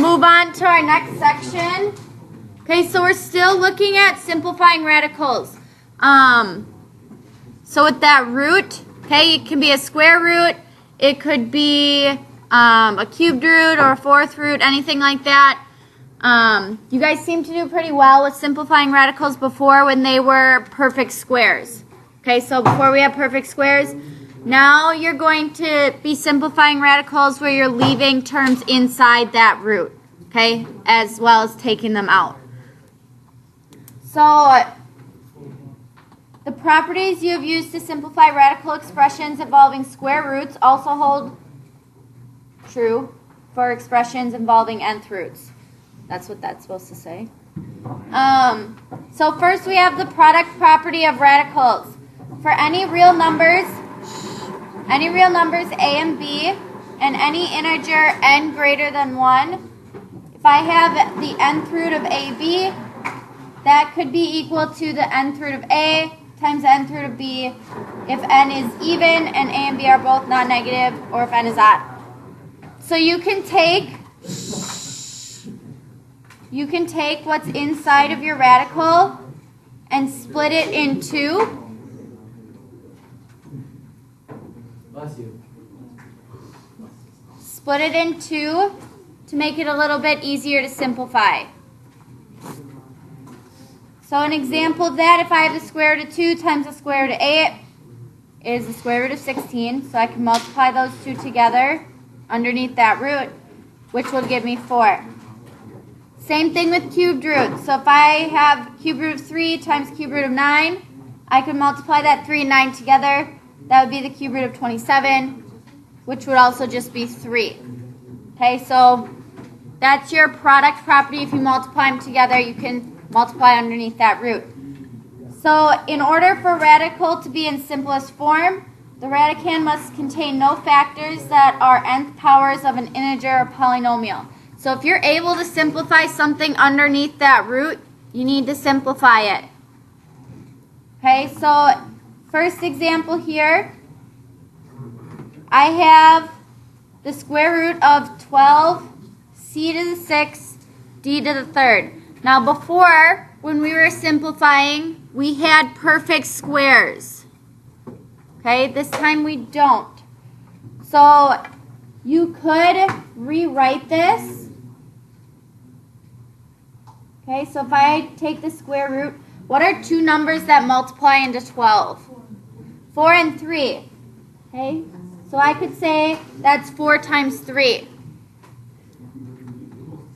move on to our next section. Okay, so we're still looking at simplifying radicals. So with that root, okay, it can be a square root, it could be a cubed root or a fourth root, anything like that. You guys seem to do pretty well with simplifying radicals before when they were perfect squares. Okay, so before we have perfect squares, now you're going to be simplifying radicals where you're leaving terms inside that root, okay, as well as taking them out. So the properties you have used to simplify radical expressions involving square roots also hold true for expressions involving nth roots. That's what that's supposed to say. So first we have the product property of radicals. For any real numbers A and B, and any integer n greater than 1, if I have the nth root of AB, that could be equal to the nth root of A times the nth root of B if n is even and A and B are both non-negative, or if n is odd. So you can take what's inside of your radical and split it in two. Split it in two to make it a little bit easier to simplify. So an example of that, if I have the square root of 2 times the square root of 8 is the square root of 16. So I can multiply those two together underneath that root, which will give me 4. Same thing with cubed roots. So if I have cube root of 3 times cube root of 9, I can multiply that 3 and 9 together. That would be the cube root of 27, which would also just be 3. Okay, so that's your product property. If you multiply them together, you can multiply underneath that root. So in order for a radical to be in simplest form, the radicand must contain no factors that are nth powers of an integer or polynomial. So if you're able to simplify something underneath that root, you need to simplify it. Okay, so first example here, I have the square root of 12 c to the 6th d to the 3rd. Now before, when we were simplifying, we had perfect squares. Okay, this time we don't. So you could rewrite this. Okay, so if I take the square root, what are two numbers that multiply into 12? 4 and 3. Okay, so I could say that's 4 times 3.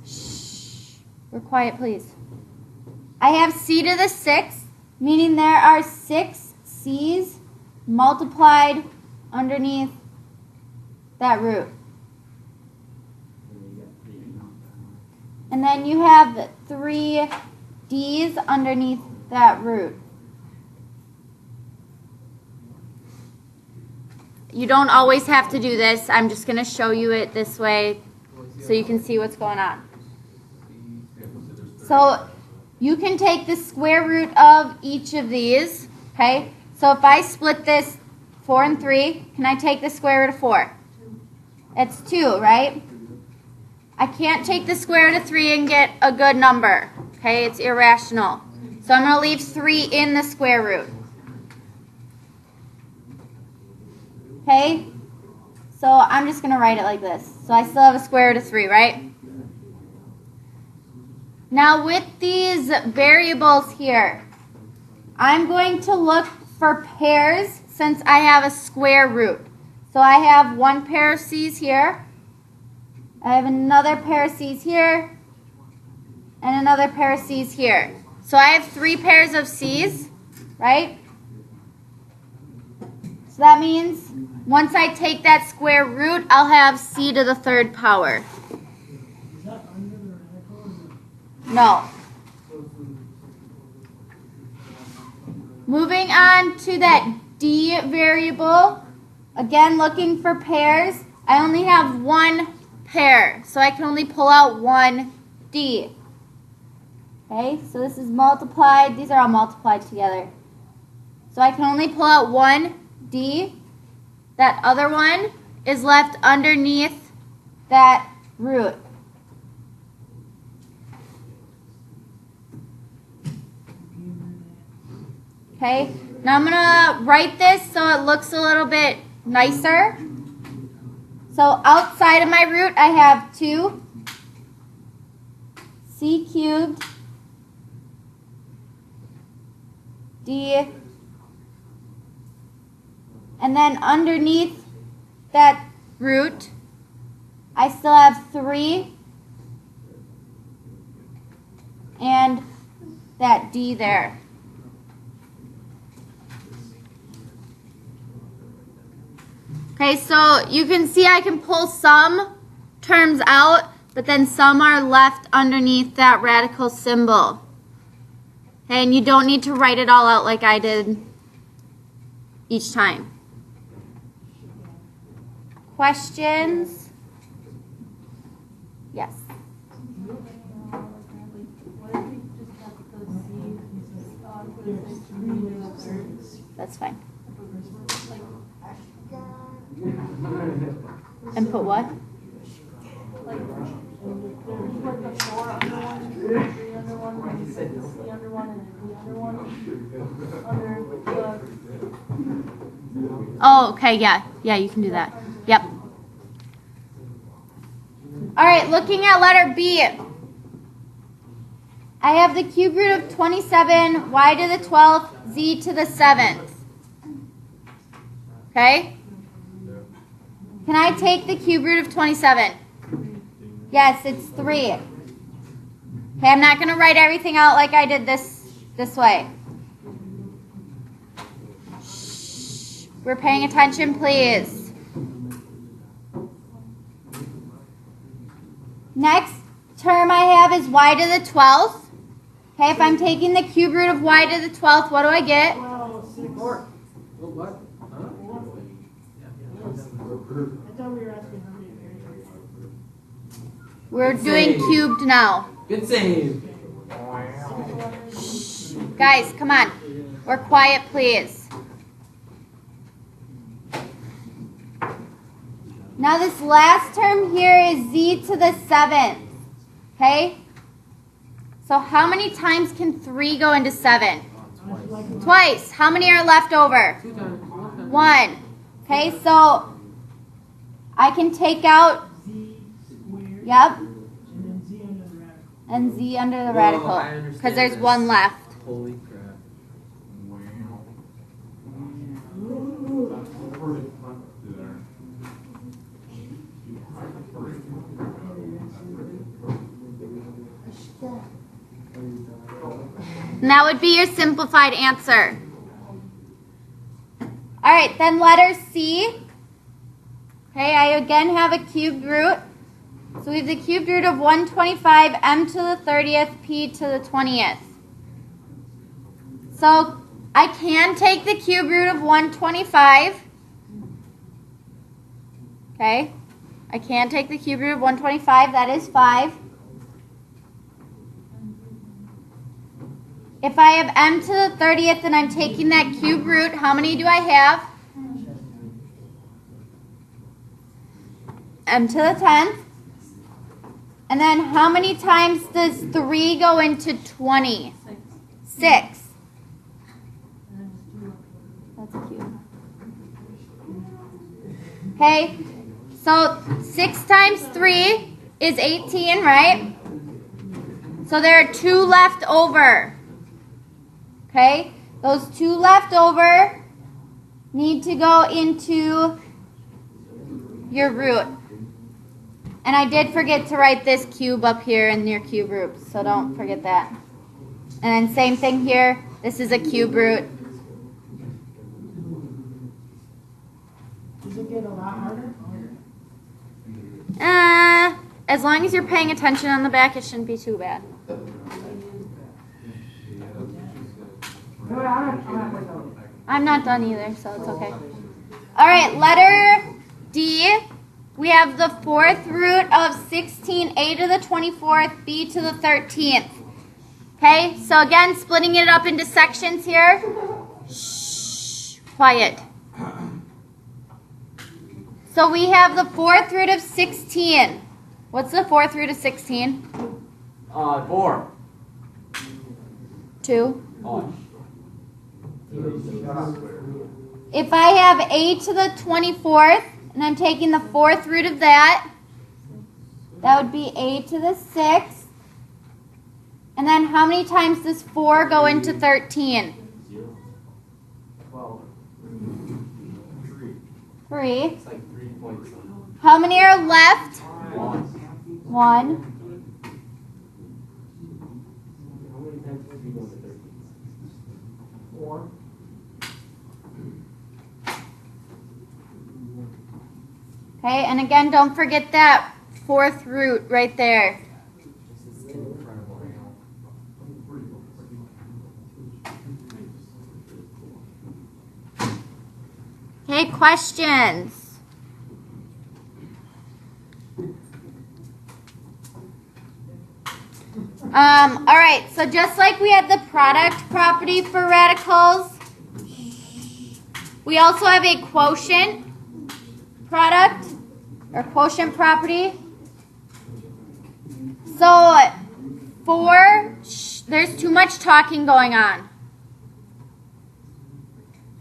Shh, we're quiet, please. I have c to the 6th, meaning there are 6 c's multiplied underneath that root. And then you have 3 d's underneath that root. You don't always have to do this. I'm just going to show you it this way so you can see what's going on. So you can take the square root of each of these. Okay, so if I split this 4 and 3, can I take the square root of 4? It's 2, right? I can't take the square root of 3 and get a good number. Okay, it's irrational. So I'm going to leave 3 in the square root. Okay, so I'm just going to write it like this. So I still have a square root of 3, right? Now with these variables here, I'm going to look for pairs since I have a square root. So I have one pair of c's here. I have another pair of c's here. And another pair of c's here. So I have 3 pairs of c's, right? So that means once I take that square root, I'll have c to the 3rd power. Is that under the radical? No. Moving on to that d variable, again looking for pairs. I only have one pair, so I can only pull out one d. Okay, so this is multiplied. These are all multiplied together. So I can only pull out one d. That other one is left underneath that root. Okay, now I'm gonna write this so it looks a little bit nicer. So outside of my root, I have 2 c cubed d, and then underneath that root, I still have 3 and that d there. Okay, so you can see I can pull some terms out, but then some are left underneath that radical symbol. Okay, and you don't need to write it all out like I did each time. Questions? Yes. That's fine. And put what? Oh, okay, yeah. Yeah, you can do that. Yep. All right, looking at letter B. I have the cube root of 27, y to the 12th, z to the 7th. Okay? Can I take the cube root of 27? Yes, it's 3. Okay, I'm not going to write everything out like I did this way. Shh. We're paying attention, please. Next term I have is y to the 12th. Okay, if I'm taking the cube root of y to the 12th, what do I get? What? Huh? I thought we were asking how many variables. We're doing cubed now. Good save. Shh. Guys, come on. We're quiet, please. Now this last term here is z to the 7th. Okay? So how many times can 3 go into 7? Twice. How many are left over? 2 times. 1. Okay, so I can take out, Z squared. yep, And then Z under the radical. and z under the Whoa, I radical. understand Because there's this. 1 left. Holy crap. And that would be your simplified answer. All right, then letter C. Okay, I again have a cubed root. So we have the cubed root of 125, m to the 30th, p to the 20th. So I can take the cube root of 125. Okay, I can take the cube root of 125, that is 5. If I have m to the 30th and I'm taking that cube root, how many do I have? M to the 10th. And then how many times does 3 go into 20? 6. That's a cube. Okay, so 6 times 3 is 18, right? So there are 2 left over. Okay, those 2 left over need to go into your root. And I did forget to write this cube up here in your cube root, so don't forget that. And then same thing here, this is a cube root. Does it get a lot harder? As long as you're paying attention on the back, it shouldn't be too bad. I'm not done either, so it's okay. All right, letter D. We have the 4th root of 16, a to the 24th, b to the 13th. Okay, so again, splitting it up into sections here. Shh, quiet. So we have the 4th root of 16. What's the 4th root of 16? 4. 2. Oh. If I have a to the 24th, and I'm taking the 4th root of that, that would be a to the 6th. And then how many times does 4 go into 13? 3. It's like 3 points. How many are left? 1. 1. How many times did you go to 13? 4. Okay, and again, don't forget that 4th root right there. This is incredible. Okay, questions? All right, so just like we had the product property for radicals, we also have a quotient product or quotient property. So there's too much talking going on.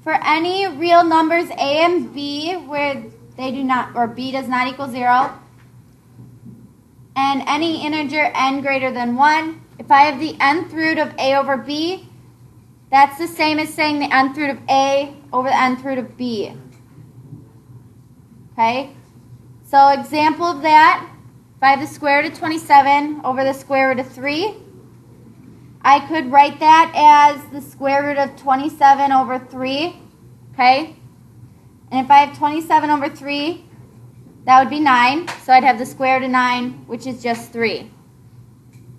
For any real numbers a and b where they do not, or b does not equal 0, and any integer n greater than 1, if I have the nth root of a over b, that's the same as saying the nth root of a over the nth root of b. Okay? So example of that, if I have the square root of 27 over the square root of 3, I could write that as the square root of 27 over 3, okay? And if I have 27 over 3, that would be 9, so I'd have the square root of 9, which is just 3,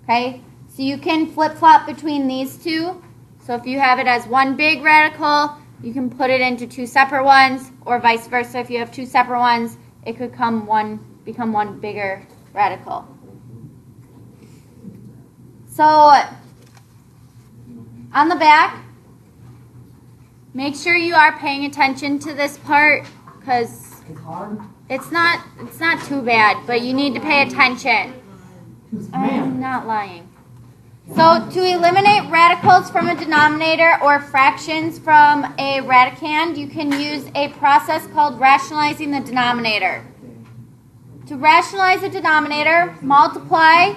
okay? So you can flip-flop between these two. So if you have it as one big radical, you can put it into two separate ones, or vice versa. If you have two separate ones, it could become one bigger radical. So on the back, make sure you are paying attention to this part because it's not too bad, but you need to pay attention. I'm not lying. So to eliminate radicals from a denominator or fractions from a radicand, you can use a process called rationalizing the denominator. To rationalize a denominator, multiply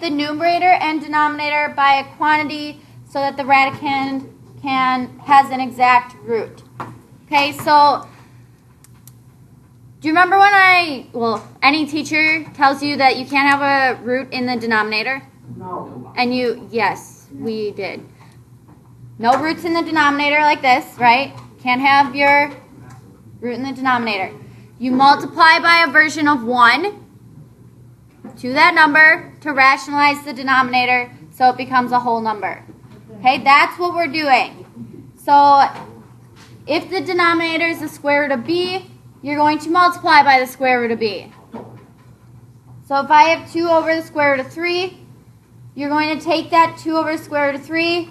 the numerator and denominator by a quantity so that the radicand has an exact root. Okay, so do you remember when any teacher tells you that you can't have a root in the denominator? No. And yes, we did. No roots in the denominator like this, right? Can't have your root in the denominator. You multiply by a version of 1 to that number to rationalize the denominator so it becomes a whole number. Okay, that's what we're doing. So if the denominator is the square root of b, you're going to multiply by the square root of b. So if I have 2 over the square root of 3, you're going to take that 2 over the square root of 3.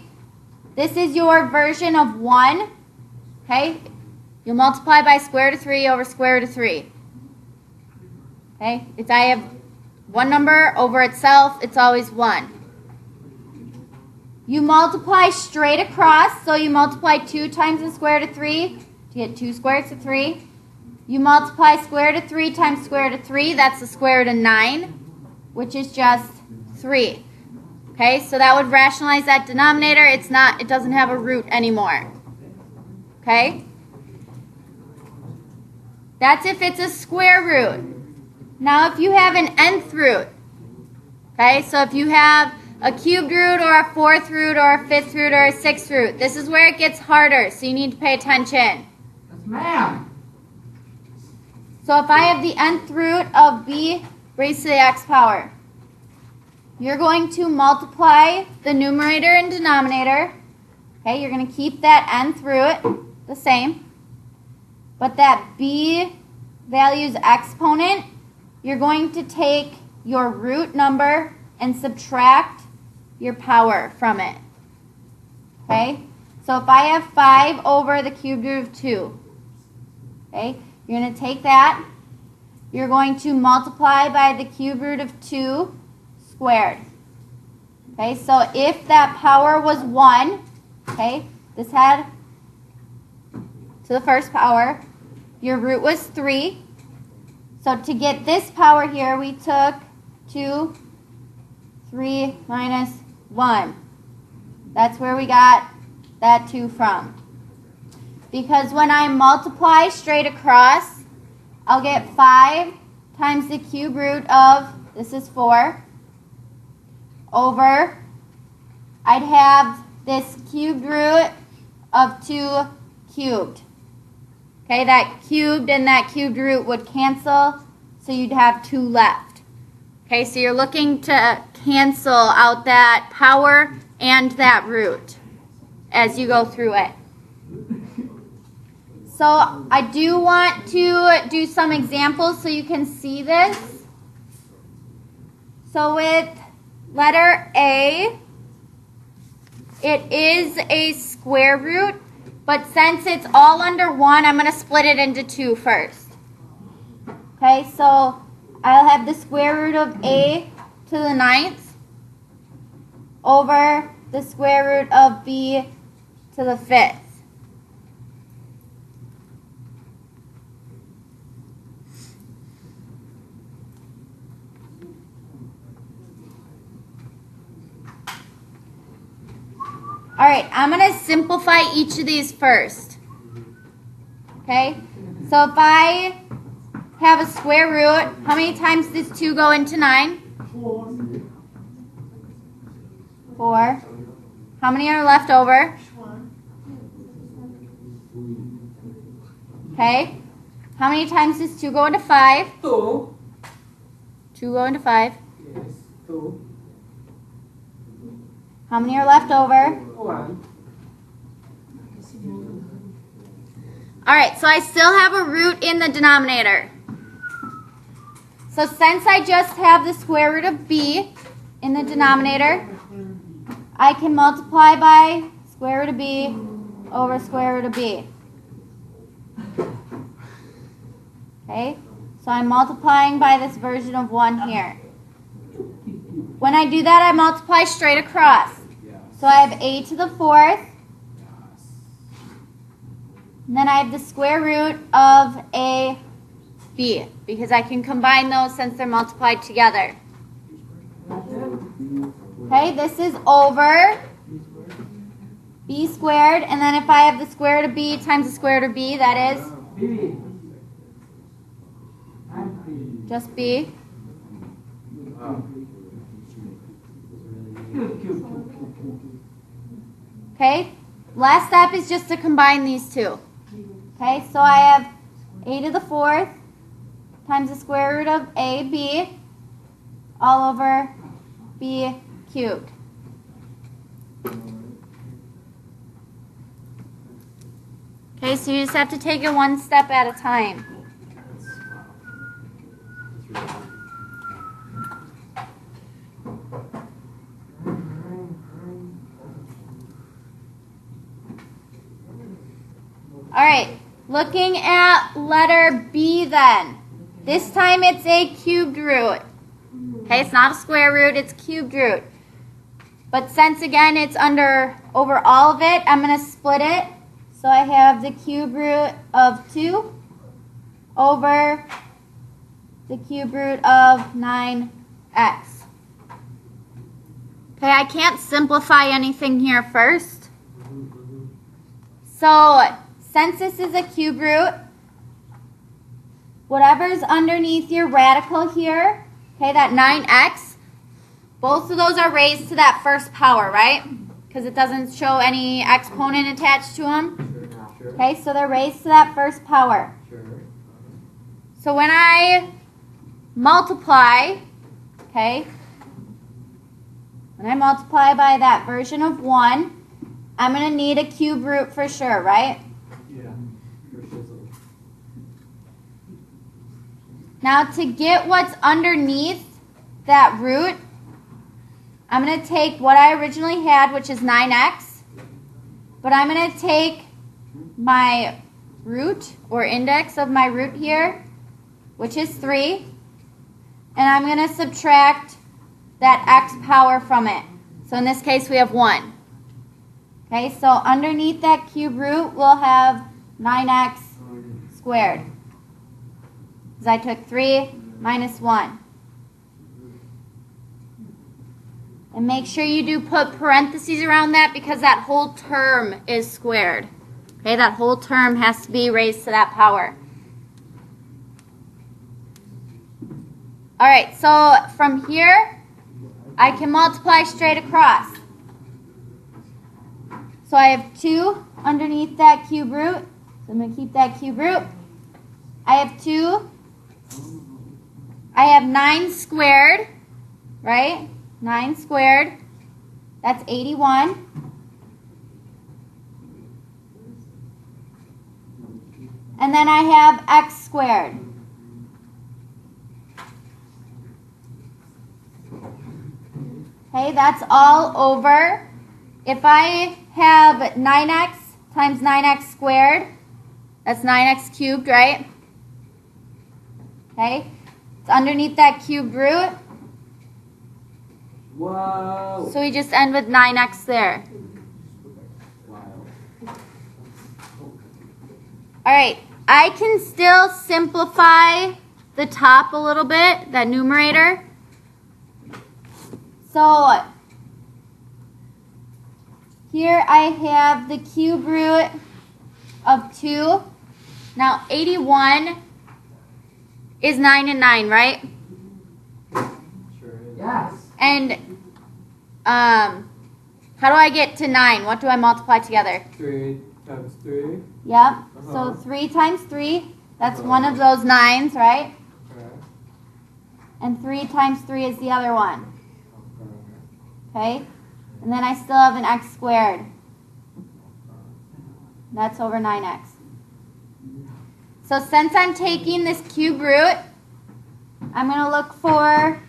This is your version of 1. Okay? You'll multiply by square root of 3 over square root of 3. Okay? If I have one number over itself, it's always 1. You multiply straight across, so you multiply 2 times the square root of 3 to get 2 square roots of 3. You multiply square root of 3 times square root of 3, that's the square root of 9, which is just 3. Okay, so that would rationalize that denominator. It doesn't have a root anymore. Okay? That's if it's a square root. Now if you have an nth root, okay, so if you have a cubed root or a fourth root or a fifth root or a sixth root, this is where it gets harder, so you need to pay attention. That's math. So if I have the nth root of b raised to the x power, you're going to multiply the numerator and denominator. Okay, you're going to keep that nth root the same. But that b value's exponent, you're going to take your root number and subtract your power from it. Okay? So if I have 5 over the cubed root of 2, okay, you're going to take that. You're going to multiply by the cube root of 2 squared. Okay, so if that power was 1, okay, this had to the first power, your root was 3. So to get this power here, we took 2, 3 minus 1. That's where we got that 2 from. Because when I multiply straight across, I'll get 5 times the cube root of, this is 4, over, I'd have this cubed root of 2 cubed. Okay, that cubed and that cubed root would cancel, so you'd have 2 left. Okay, so you're looking to cancel out that power and that root as you go through it. So I do want to do some examples so you can see this. So with letter A, it is a square root, but since it's all under 1, I'm going to split it into 2 first. Okay, so I'll have the square root of A to the 9th over the square root of B to the 5th. All right, I'm going to simplify each of these first. Okay, so if I have a square root, how many times does 2 go into 9? 4. How many are left over? Okay, how many times does 2 go into 5? 2. 2 go into 5. Yes, 2. How many are left over? 1. All right, so I still have a root in the denominator. So since I just have the square root of b in the denominator, I can multiply by square root of b over square root of b. Okay, so I'm multiplying by this version of 1 here. When I do that, I multiply straight across. So I have a to the 4th, and then I have the square root of a b, because I can combine those since they're multiplied together. Okay, this is over b squared, and then if I have the square root of b times the square root of b, that is just b. Okay, last step is just to combine these two. Okay, so I have a to the 4th times the square root of ab all over b cubed. Okay, so you just have to take it one step at a time. All right, looking at letter B then. This time it's a cubed root. Okay, it's not a square root, it's cubed root. But since again it's over all of it, I'm going to split it. So I have the cube root of 2 over the cube root of 9x. Okay, I can't simplify anything here first. So since this is a cube root, whatever's underneath your radical here, okay, that 9x, both of those are raised to that first power, right? Because it doesn't show any exponent attached to them. Sure. Okay, so they're raised to that first power. Sure. So when I multiply, okay, when I multiply by that version of 1, I'm going to need a cube root for sure, right? Yeah. For shizzle. Now to get what's underneath that root, I'm going to take what I originally had, which is 9x, but I'm going to take my root or index of my root here, which is 3, and I'm going to subtract that x power from it. So in this case, we have 1. Okay, so underneath that cube root, we'll have 9x squared. Because I took 3 minus 1. And make sure you do put parentheses around that because that whole term is squared. Okay, that whole term has to be raised to that power. All right, so from here, I can multiply straight across. So I have 2 underneath that cube root. So I'm going to keep that cube root. I have 2. I have 9 squared, right? 9 squared. That's 81. And then I have x squared. Okay, that's all over. If I have 9x times 9x squared, that's 9x cubed, right? Okay, it's underneath that cube root. Whoa. So we just end with 9x there. Wow. All right, I can still simplify the top a little bit, that numerator. So here I have the cube root of 2. Now 81 is 9 and 9, right? Sure is. Yes. And how do I get to 9? What do I multiply together? 3 times 3. Yep. So 3 times 3, that's one of those 9s, right? Okay. And 3 times 3 is the other one. Okay. Okay? And then I still have an x squared. That's over 9x. So since I'm taking this cube root, I'm going to look for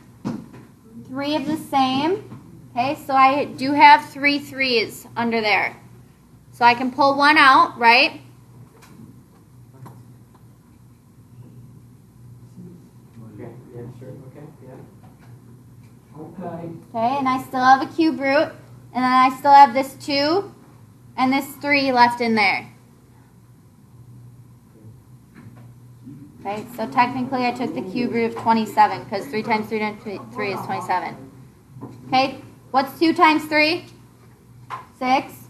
3 of the same. Okay, so I do have 3 3's under there. So I can pull 1 out, right? Okay. Yeah, sure. Okay. Yeah. Okay. Okay, and I still have a cube root. And then I still have this 2 and this 3 left in there. Okay, so technically I took the cube root of 27 because 3 times 3 times 3 is 27. Okay, what's 2 times 3? 6.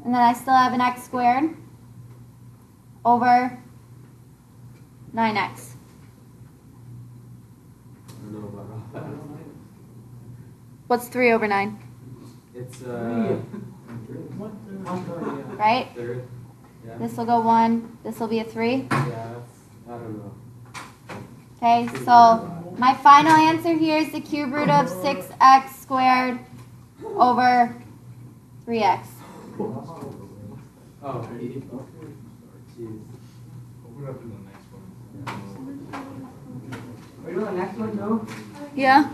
And then I still have an x squared over 9x. I don't know about all that. What's 3 over 9? It's Right? third. Yeah. This will go 1. This will be a 3. Yeah. That's, I don't know. Okay, so my final answer here is the cube root of 6x squared over 3x. Oh. Jeez. Are you doing the next one, Joe? Yeah?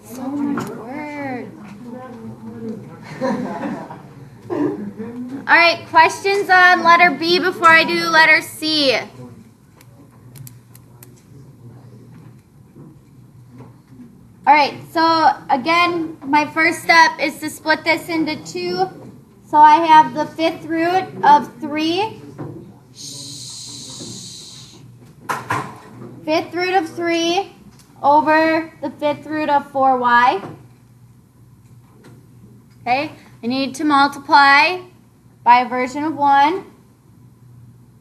So much work. All right, questions on letter B before I do letter C. All right, so again, my first step is to split this into 2. So I have the 5th root of 3. 5th root of 3 over the 5th root of 4y. Okay, I need to multiply by a version of 1.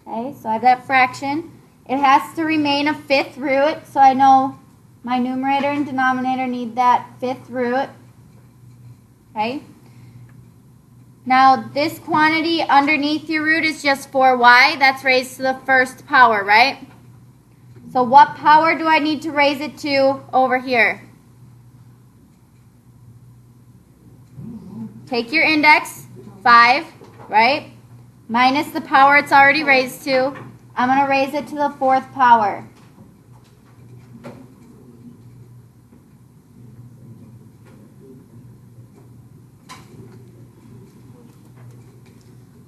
Okay, so I have that fraction. It has to remain a 5th root, so I know my numerator and denominator need that 5th root. Okay. Now this quantity underneath your root is just 4y. That's raised to the 1st power, right? So what power do I need to raise it to over here? Take your index, 5, right? Minus the power it's already raised to. I'm going to raise it to the 4th power.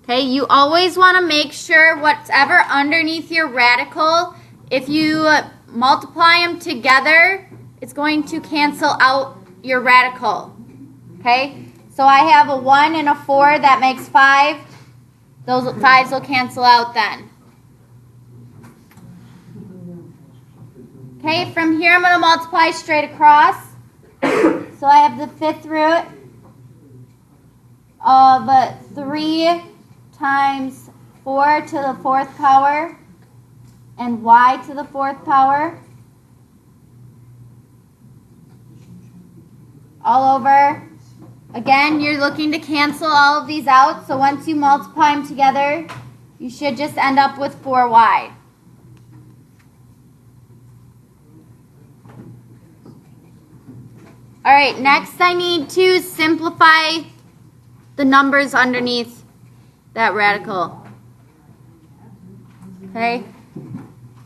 Okay, you always want to make sure whatever underneath your radical, if you multiply them together, it's going to cancel out your radical. Okay, so I have a 1 and a 4, that makes 5. Those 5s will cancel out then. Okay, from here I'm going to multiply straight across. So I have the 5th root of 3 times 4 to the 4th power and y to the 4th power all over. Again, you're looking to cancel all of these out, so once you multiply them together, you should just end up with 4y. Alright, next I need to simplify the numbers underneath that radical. Okay,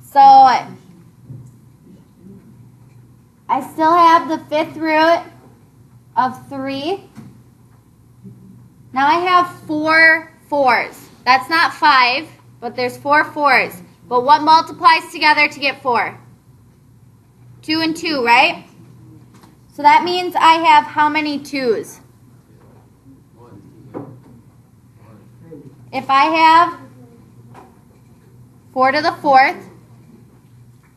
so I still have the 5th root of 3. Now I have 4 4s. That's not 5, but there's 4 4s. But what multiplies together to get 4? 2 and 2, right? So that means I have how many 2s? If I have 4 to the 4th,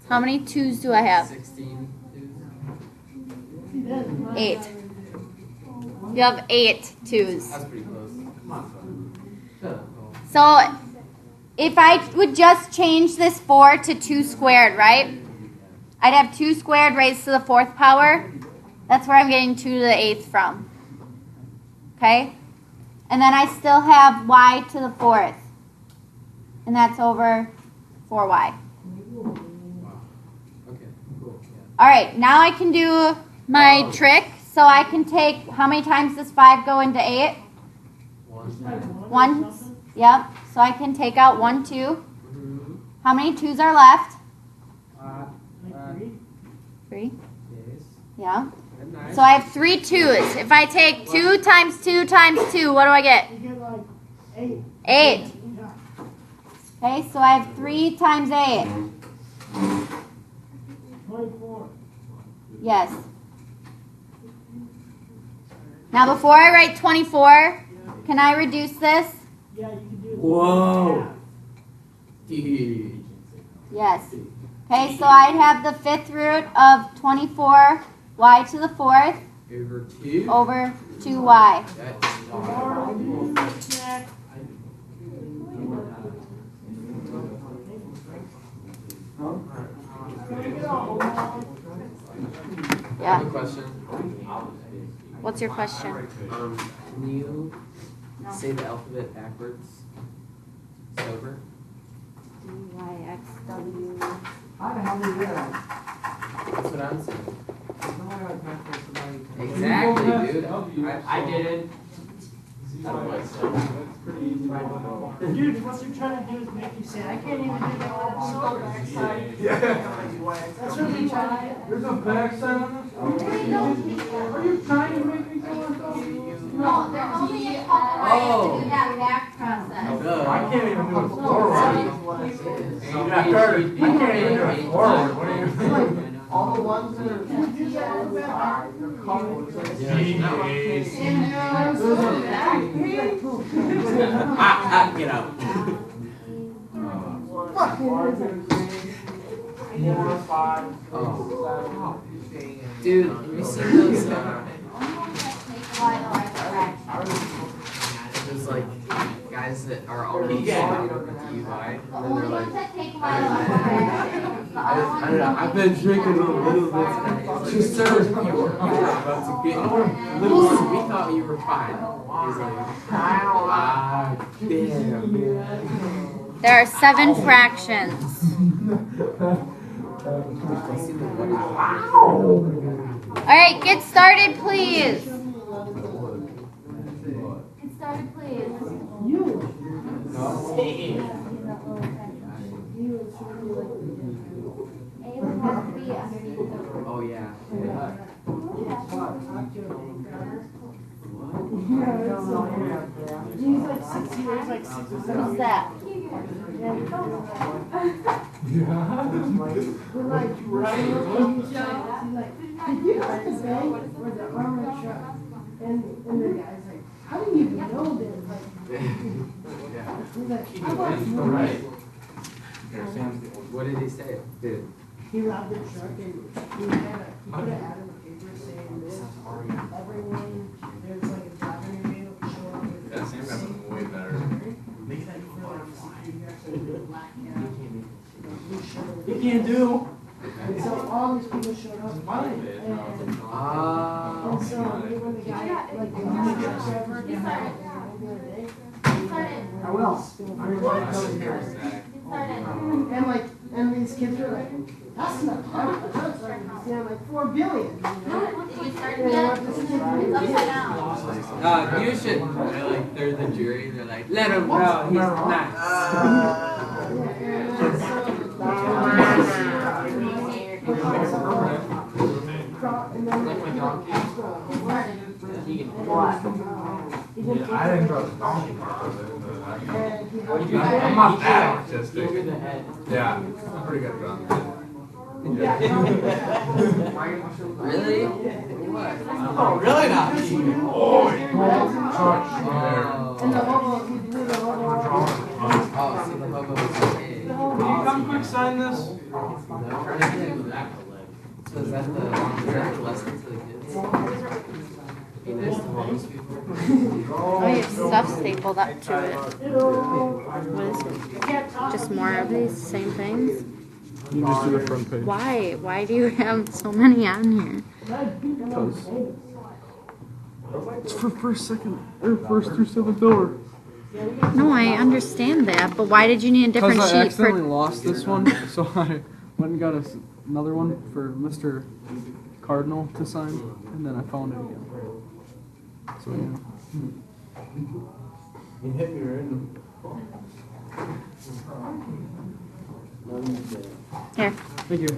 how many 2s do I have? 16. 8. You have 8 2s. That's pretty close. Come on, son. So if I would just change this 4 to 2 squared, right? I'd have 2 squared raised to the 4th power. That's where I'm getting 2 to the 8th from. Okay? And then I still have y to the 4th. And that's over 4y. Wow. Okay, cool. Yeah. Alright, now I can do my trick. So I can take, how many times does 5 go into 8? 1. 1. Yep. So I can take out 1, 2. How many 2s are left? 3. Yes. Yeah. Nice. So I have 3 2s. If I take 2 times 2 times 2, what do I get? You get like 8. 8. Yeah. Okay, so I have 3 times 8. 24. Yes. Now before I write 24, can I reduce this? Yeah, you can do it. Whoa. Dude. Yes. Okay, so I have the 5th root of 24 y to the 4th Over 2. over 2y. That's Snack. I Yeah. have a question. What's your question? Can you say the alphabet backwards? Sober? D-Y-X-W. How the hell do you do that? That's what I'm saying. No one got time for somebody. Exactly, dude. I did it. Dude, what you're trying to do is make you say, I can't even do that all backside. That's what we try to do. There's a backside on this? Are you trying to make me go on No, there's only a couple ways to do that back process. I can't even do it forward. Yeah, Curtis, I can't even do it forward. What are you? All the ones that are Get out. Oh. Dude, have you seen those? There's like guys that are already with UI, and then they're like, I don't know. I've been drinking a little bit. She serves you were about to get. Literally, we thought you were fine. He's like, damn. There are 7 fractions. Alright, get started, please. Get started, please. A would have to be underneath the Oh yeah. He's like 6 years, like 6 or 7 Who's that? We're like, riding those he's like, did you guys the bank or the armored truck? And the guy's like, how do you even know this? Like, he's like, I watch movies. What did he say? Dude. He robbed the truck and he put an ad in the paper saying this. Everyone, there's like a driver in your vehicle show up with That Sam got way better. You can't do. And so all these people showed up. And so when the guy, like the truck driver, the other day, I will. And like, and these kids were like, that's not how the truck's like, yeah, like 4 billion. You should. They're the jury. They're like, let him go. He's not. I didn't draw the donkey part of it, but I'm not that artistic. Yeah, I'm pretty good at drawing. Really? Oh, really not? Oh, And the hobo, he blew the hobo off. Oh, see the hobo was okay. Can you come quick sign this? So is that the lesson to the kids? Be nice to homeless people. Oh, you have stuff stapled up to it. What is it? Just more of these same things? You just do the front page. Why? Why do you have so many on here? Because it's for first, second, or first through 7th hour. No, I understand that, but why did you need a different Because I sheet accidentally for? lost this one, so I went and got another one for Mr. Cardinal to sign, and then I found it again. So yeah. You hit me right in Here. Thank you.